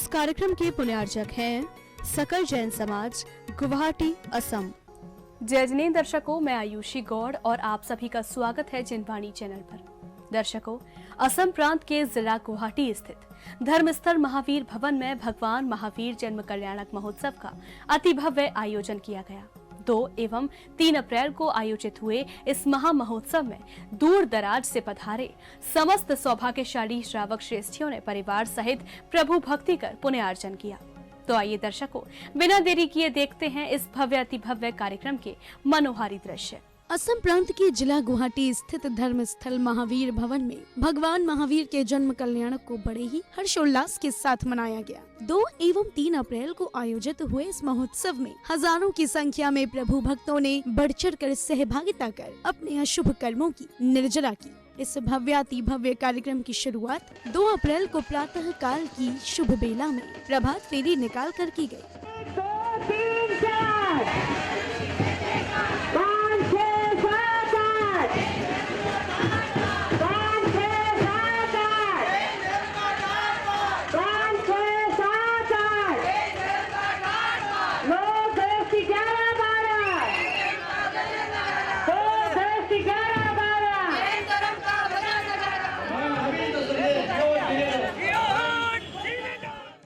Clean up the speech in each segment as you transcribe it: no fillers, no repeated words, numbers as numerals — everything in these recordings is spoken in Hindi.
इस कार्यक्रम के पुण्यार्जक हैं सकल जैन समाज, गुवाहाटी, असम। जय जिनेंद्र दर्शकों, मैं आयुषी गौड़ और आप सभी का स्वागत है जिनवाणी चैनल पर। दर्शकों, असम प्रांत के जिला गुवाहाटी स्थित धर्मस्थल महावीर भवन में भगवान महावीर जन्म कल्याणक महोत्सव का अति भव्य आयोजन किया गया। 2 एवं 3 अप्रैल को आयोजित हुए इस महा महोत्सव में दूर दराज से पधारे समस्त सौभाग्यशाली श्रावक श्रेष्ठियों ने परिवार सहित प्रभु भक्ति कर पुण्यार्जन किया। तो आइए दर्शकों, बिना देरी किए देखते हैं इस भव्य अति भव्य कार्यक्रम के मनोहारी दृश्य। असम प्रांत के जिला गुवाहाटी स्थित धर्मस्थल महावीर भवन में भगवान महावीर के जन्म कल्याणक को बड़े ही हर्षोल्लास के साथ मनाया गया। 2 एवं 3 अप्रैल को आयोजित हुए इस महोत्सव में हजारों की संख्या में प्रभु भक्तों ने बढ़ चढ़ कर सहभागिता कर अपने अशुभ कर्मों की निर्जरा की। इस भव्याति भव्य कार्यक्रम की शुरुआत 2 अप्रैल को प्रातः काल की शुभ बेला में प्रभात फेरी निकाल कर की गई।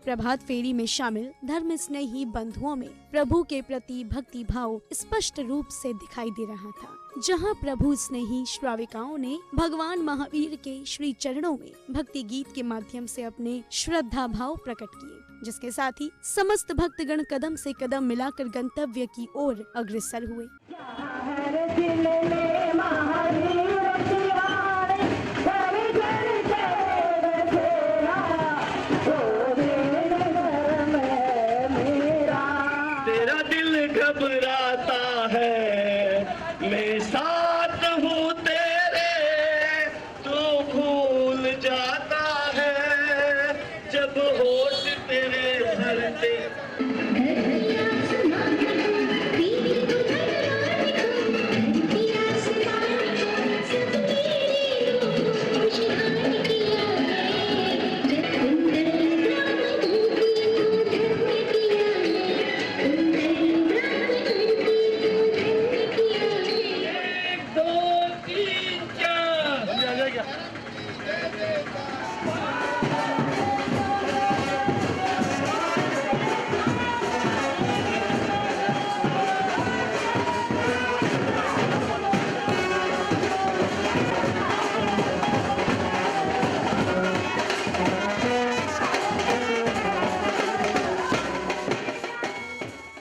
प्रभात फेरी में शामिल धर्म स्नेही बंधुओं में प्रभु के प्रति भक्ति भाव स्पष्ट रूप से दिखाई दे रहा था, जहां प्रभु स्नेही श्राविकाओं ने भगवान महावीर के श्री चरणों में भक्ति गीत के माध्यम से अपने श्रद्धा भाव प्रकट किए, जिसके साथ ही समस्त भक्तगण कदम से कदम मिलाकर गंतव्य की ओर अग्रसर हुए। घबराता है, मैं साथ हूँ तेरे, तू भूल जाता है जब होश तेरे भरते।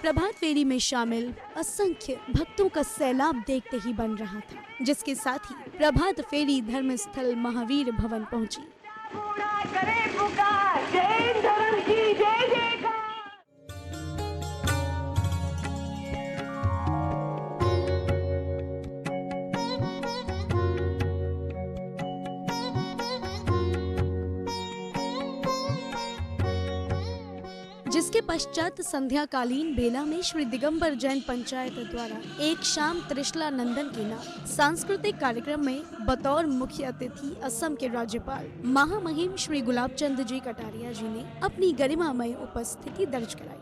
प्रभात फेरी में शामिल असंख्य भक्तों का सैलाब देखते ही बन रहा था, जिसके साथ ही प्रभात फेरी धर्मस्थल महावीर भवन पहुंची। जिसके पश्चात संध्याकालीन बेला में श्री दिगंबर जैन पंचायत द्वारा एक शाम त्रिशला नंदन के नाम सांस्कृतिक कार्यक्रम में बतौर मुख्य अतिथि असम के राज्यपाल महामहिम श्री गुलाब चंद जी कटारिया जी ने अपनी गरिमामय उपस्थिति दर्ज कराई,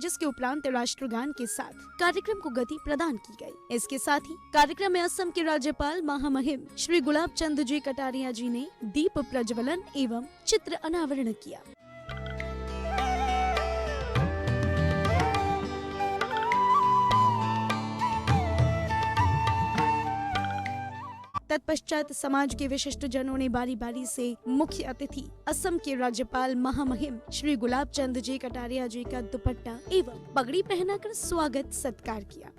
जिसके उपरांत राष्ट्रगान के साथ कार्यक्रम को गति प्रदान की गई। इसके साथ ही कार्यक्रम में असम के राज्यपाल महामहिम श्री गुलाब चंद जी कटारिया जी ने दीप प्रज्वलन एवं चित्र अनावरण किया। तत्पश्चात समाज के विशिष्ट जनों ने बारी बारी से मुख्य अतिथि असम के राज्यपाल महामहिम श्री गुलाब चंद जी कटारिया जी का दुपट्टा एवं पगड़ी पहनाकर स्वागत सत्कार किया।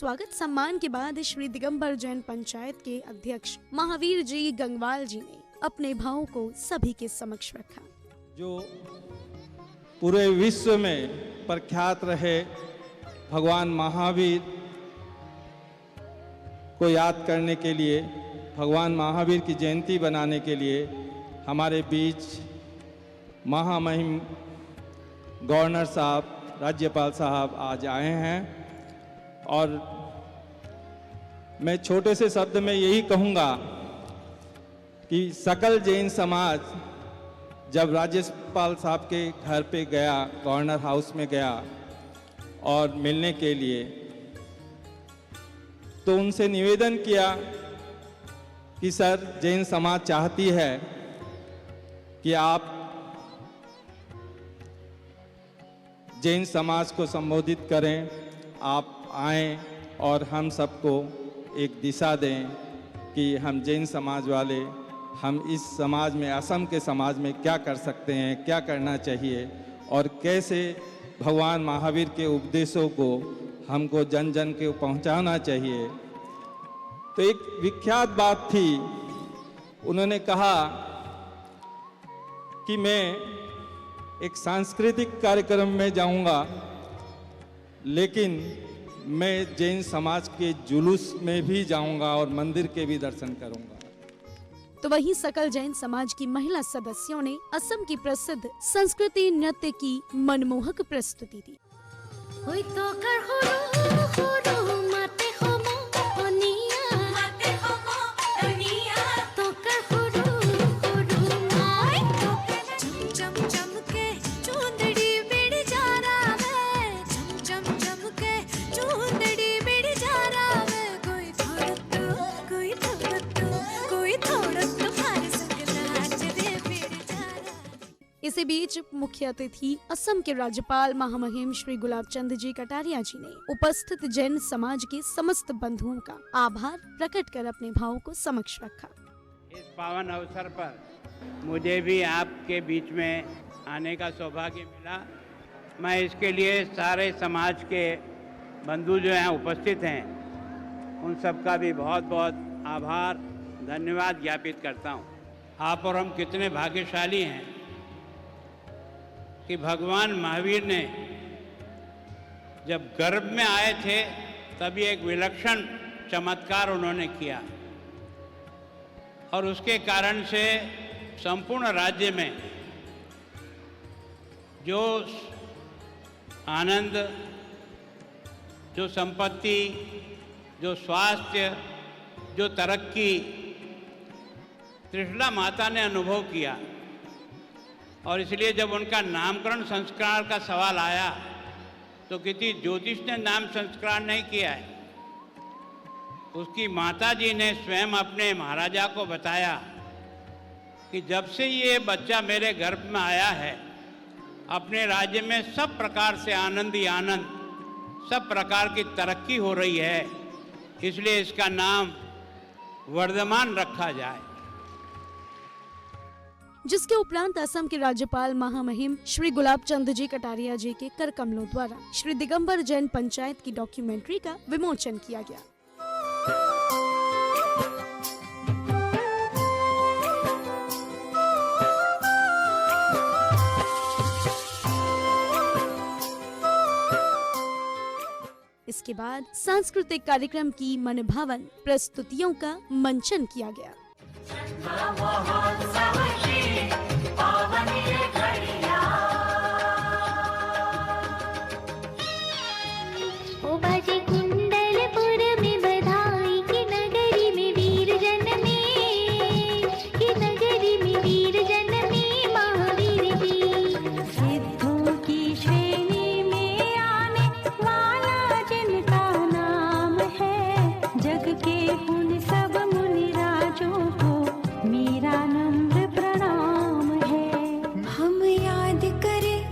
स्वागत सम्मान के बाद श्री दिगंबर जैन पंचायत के अध्यक्ष महावीर जी गंगवाल जी ने अपने भावों को सभी के समक्ष रखा। जो पूरे विश्व में प्रख्यात रहे भगवान महावीर को याद करने के लिए, भगवान महावीर की जयंती बनाने के लिए हमारे बीच महामहिम गवर्नर साहब, राज्यपाल साहब आज आए हैं। और मैं छोटे से शब्द में यही कहूँगा कि सकल जैन समाज जब राज्यपाल साहब के घर पे गया, गवर्नर हाउस में गया और मिलने के लिए, तो उनसे निवेदन किया कि सर, जैन समाज चाहती है कि आप जैन समाज को संबोधित करें, आप आएं और हम सबको एक दिशा दें कि हम जैन समाज वाले, हम इस समाज में, असम के समाज में क्या कर सकते हैं, क्या करना चाहिए और कैसे भगवान महावीर के उपदेशों को हमको जन जन के पहुंचाना चाहिए। तो एक विख्यात बात थी, उन्होंने कहा कि मैं एक सांस्कृतिक कार्यक्रम में जाऊंगा, लेकिन मैं जैन समाज के जुलूस में भी जाऊंगा और मंदिर के भी दर्शन करूंगा। तो वहीं सकल जैन समाज की महिला सदस्यों ने असम की प्रसिद्ध संस्कृति नृत्य की मनमोहक प्रस्तुति दी। इसी बीच मुख्य अतिथि असम के राज्यपाल महामहिम श्री गुलाब चंद जी कटारिया जी ने उपस्थित जैन समाज के समस्त बंधुओं का आभार प्रकट कर अपने भावों को समक्ष रखा। इस पावन अवसर पर मुझे भी आपके बीच में आने का सौभाग्य मिला। मैं इसके लिए सारे समाज के बंधु जो हैं उपस्थित हैं, उन सब का भी बहुत बहुत आभार, धन्यवाद ज्ञापित करता हूँ। आप और हम कितने भाग्यशाली हैं कि भगवान महावीर ने जब गर्भ में आए थे तभी एक विलक्षण चमत्कार उन्होंने किया और उसके कारण से संपूर्ण राज्य में जो आनंद, जो संपत्ति, जो स्वास्थ्य, जो तरक्की त्रिशला माता ने अनुभव किया। और इसलिए जब उनका नामकरण संस्कार का सवाल आया तो किसी ज्योतिष ने नाम संस्कार नहीं किया है, उसकी माता जी ने स्वयं अपने महाराजा को बताया कि जब से ये बच्चा मेरे गर्भ में आया है, अपने राज्य में सब प्रकार से आनंद ही आनंद, सब प्रकार की तरक्की हो रही है, इसलिए इसका नाम वर्धमान रखा जाए। जिसके उपरांत असम के राज्यपाल महामहिम श्री गुलाब चंद जी कटारिया जी के कर कमलों द्वारा श्री दिगंबर जैन पंचायत की डॉक्यूमेंट्री का विमोचन किया गया। इसके बाद सांस्कृतिक कार्यक्रम की मनभावन प्रस्तुतियों का मंचन किया गया।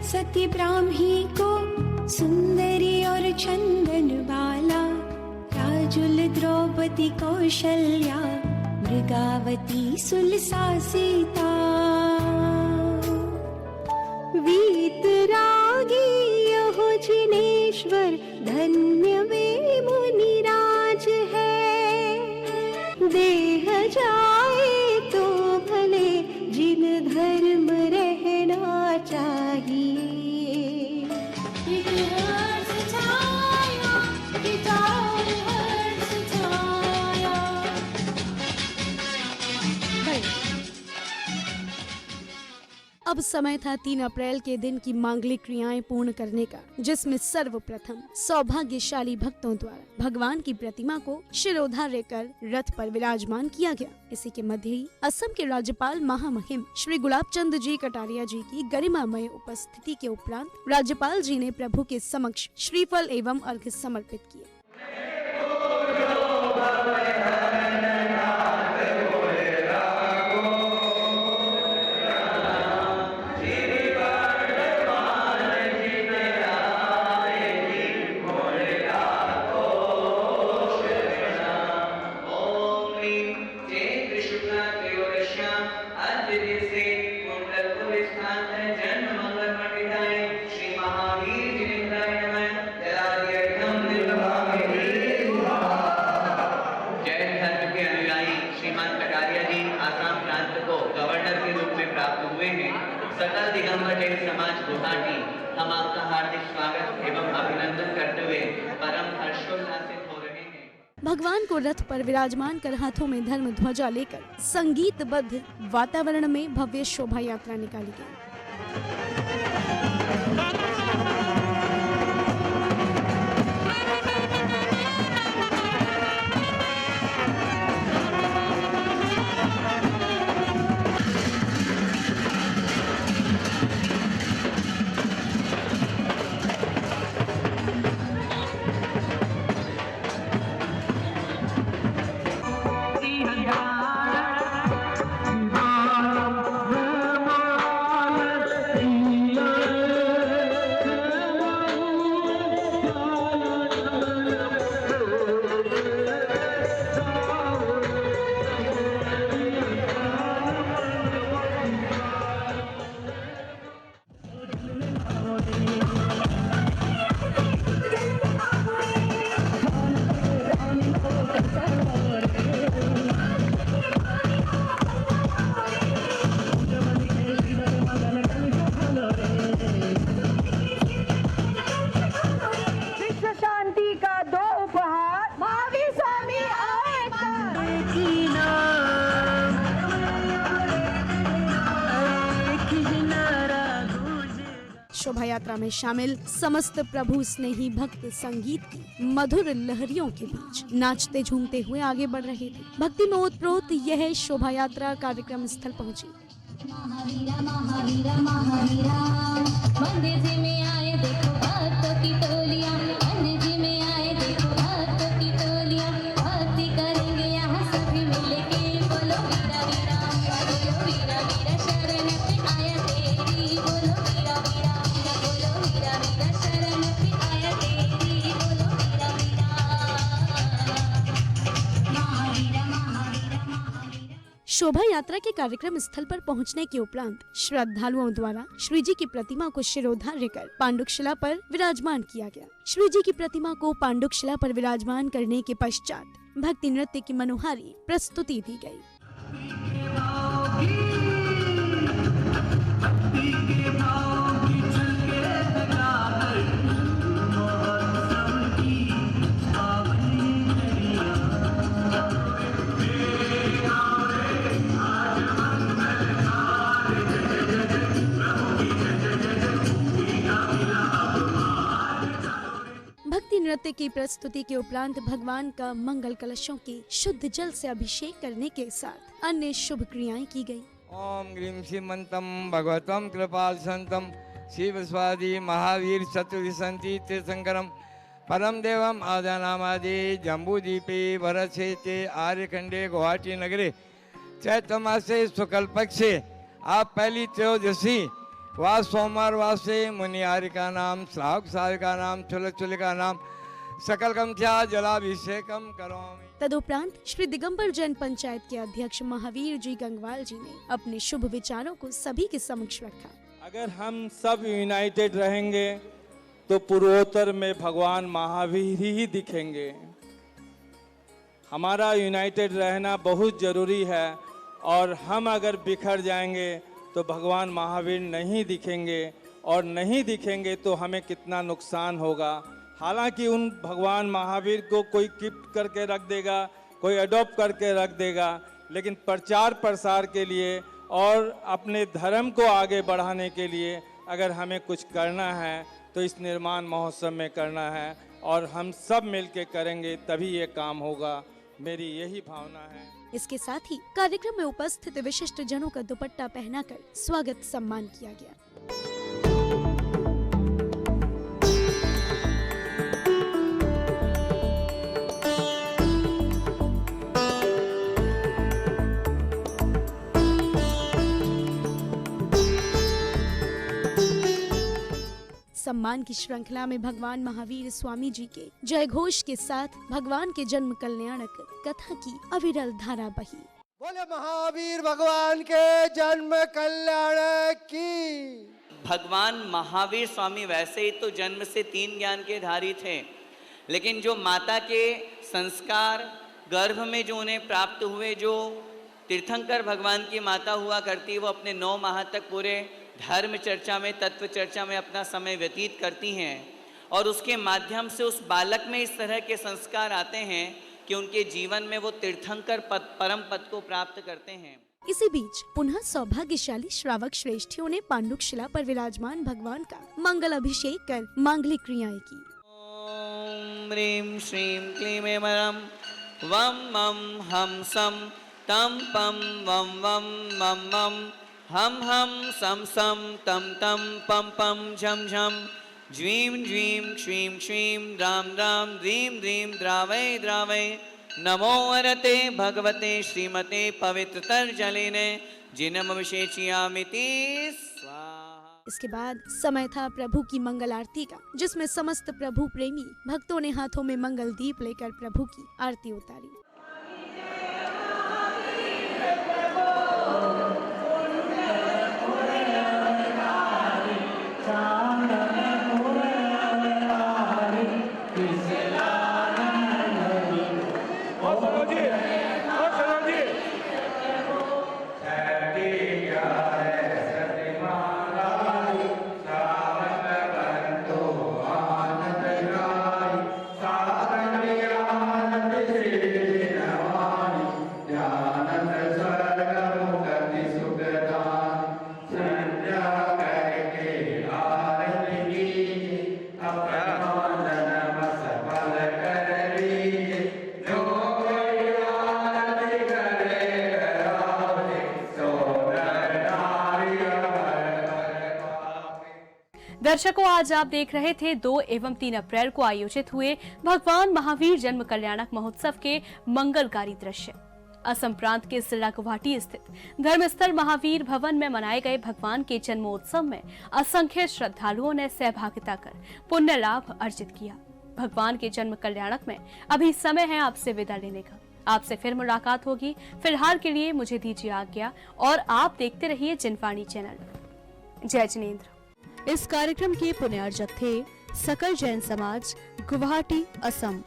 सती ब्राह्मी को सुंदरी और चंदन बाला, राजुल द्रौपदी कौशल्या, मृगावती सुलसा सीता, वीतरागी यहो जिनेश्वर, धन्य वे मुनि देह जाए तो भले जिन धर्म रहना चाहिए। हर्ष छाया, विचार हर्ष छाया। अब समय था 3 अप्रैल के दिन की मांगलिक क्रियाएं पूर्ण करने का, जिसमें सर्वप्रथम सौभाग्यशाली भक्तों द्वारा भगवान की प्रतिमा को शिरोधार्य कर रथ पर विराजमान किया गया। इसी के मध्य ही असम के राज्यपाल महामहिम श्री गुलाब चंद जी कटारिया जी की गरिमामय उपस्थिति के उपरांत राज्यपाल जी ने प्रभु के समक्ष श्रीफल एवं अर्घ्य समर्पित किए। सकल दिगंबर जैन समाज गुवाहाटी हम आपका हार्दिक स्वागत एवं अभिनंदन करते हुए परम हर्षोल्लासित हो रहे हैं। भगवान को रथ पर विराजमान कर हाथों में धर्म ध्वजा लेकर संगीतबद्ध वातावरण में भव्य शोभा यात्रा निकाली गई। शोभा यात्रा में शामिल समस्त प्रभु स्नेही भक्त संगीत की मधुर लहरियों के बीच नाचते झूमते हुए आगे बढ़ रहे थे। भक्ति में ओतप्रोत यह शोभा यात्रा कार्यक्रम स्थल पहुंची। महावीरा महावीरा महावीरा मंदिर जी में आए देखो भक्तों की टोलियां, मंदिर जी में आए देखो भक्तों की टोलियां, भक्ति करेंगे यहाँ सभी मिलके, बोलो वीरा वीरा बोलो वीरा वीरा शरण पे आया तेरी, बोलो वीरा वीरा बोलो वीरा वीरा शरण पे आया तेरी, बोलो वीरा वीरा महावीरा महावीरा महावीरा। शोभा यात्रा के कार्यक्रम स्थल पर पहुंचने के उपरांत श्रद्धालुओं द्वारा श्री जी की प्रतिमा को शिरोधार्य कर पांडुकशिला पर विराजमान किया गया। श्री जी की प्रतिमा को पांडुकशिला पर विराजमान करने के पश्चात भक्ति नृत्य की मनोहारी प्रस्तुति दी गई। भक्ति नृत्य की प्रस्तुति के उपरांत भगवान का मंगल कलशों के शुद्ध जल से अभिषेक करने के साथ अन्य शुभ क्रियाएं की गयी। ओम ग्रीम श्रीमंतम भगवतम कृपाल संतम शिव स्वादी महावीर चतुर्विशंति तीर्थंकरम परम देवम आदानामादि जम्बूदीपे वरसेते आर्यखंडे गुवाहाटी नगरे चैत्र मासे शुक्ल पक्षे आप पहली त्रयोदशी वा सोमवार वासे मुनियारी का नाम श्रावक साय का नाम चुल का नाम सकल कमथ्या जलाभिषेकम करोमि। तदुपरांत श्री दिगंबर जैन पंचायत के अध्यक्ष महावीर जी गंगवाल जी ने अपने शुभ विचारों को सभी के समक्ष रखा। अगर हम सब यूनाइटेड रहेंगे तो पूर्वोत्तर में भगवान महावीर ही दिखेंगे। हमारा यूनाइटेड रहना बहुत ज़रूरी है और हम अगर बिखर जाएंगे तो भगवान महावीर नहीं दिखेंगे और नहीं दिखेंगे तो हमें कितना नुकसान होगा। हालांकि उन भगवान महावीर को कोई गिफ्ट करके रख देगा, कोई अडॉप्ट करके रख देगा, लेकिन प्रचार प्रसार के लिए और अपने धर्म को आगे बढ़ाने के लिए अगर हमें कुछ करना है तो इस निर्माण महोत्सव में करना है और हम सब मिलके करेंगे तभी ये काम होगा। मेरी यही भावना है। इसके साथ ही कार्यक्रम में उपस्थित विशिष्ट जनों का दुपट्टा पहनाकर स्वागत सम्मान किया गया। सम्मान की श्रृंखला में भगवान महावीर स्वामी जी के जय घोष के साथ भगवान के जन्म कल्याणक कथा की अविरल धारा बही। बोले महावीर भगवान के जन्म कल्याण की। भगवान महावीर स्वामी वैसे ही तो जन्म से 3 ज्ञान के धारी थे, लेकिन जो माता के संस्कार गर्भ में जो उन्हें प्राप्त हुए, जो तीर्थंकर भगवान की माता हुआ करती, वो अपने 9 माह तक पूरे धर्म चर्चा में, तत्व चर्चा में अपना समय व्यतीत करती हैं और उसके माध्यम से उस बालक में इस तरह के संस्कार आते हैं कि उनके जीवन में वो तीर्थंकर पद, परम पद को प्राप्त करते हैं। इसी बीच पुनः सौभाग्यशाली श्रावक श्रेष्ठियों ने पांडुक शिला पर विराजमान भगवान का मंगल अभिषेक कर मांगलिक क्रियाएं की। ओम ह्रीं श्रीं क्लीं ऐं वम मम हम सम तम पम वम वम मम मम हम सम सम तम तम पम पम झम झम ज्वीं ज्वीं क्षीं क्षीं द्रां द्रां द्रीं द्रीं द्रावय द्रावय नमो वरते भगवते श्रीमते पवित्रतर जलेने जिनम विशेषयामिति स्वाहा। इसके बाद समय था प्रभु की मंगल आरती का, जिसमें समस्त प्रभु प्रेमी भक्तों ने हाथों में मंगल दीप लेकर प्रभु की आरती उतारी। दर्शकों, आज आप देख रहे थे 2 एवं 3 अप्रैल को आयोजित हुए भगवान महावीर जन्म कल्याणक महोत्सव के मंगलकारी दृश्य। असम प्रांत के जिला गुवाहाटी स्थित धर्मस्थल महावीर भवन में मनाए गए भगवान के जन्मोत्सव में असंख्य श्रद्धालुओं ने सहभागिता कर पुण्य लाभ अर्जित किया। भगवान के जन्म कल्याणक में अभी समय है आपसे विदा लेने का। आपसे फिर मुलाकात होगी। फिलहाल के लिए मुझे दीजिए आज्ञा और आप देखते रहिए जिनवाणी चैनल। जय जिनेंद्र। इस कार्यक्रम के पुण्यार्जक थे सकल जैन समाज, गुवाहाटी, असम।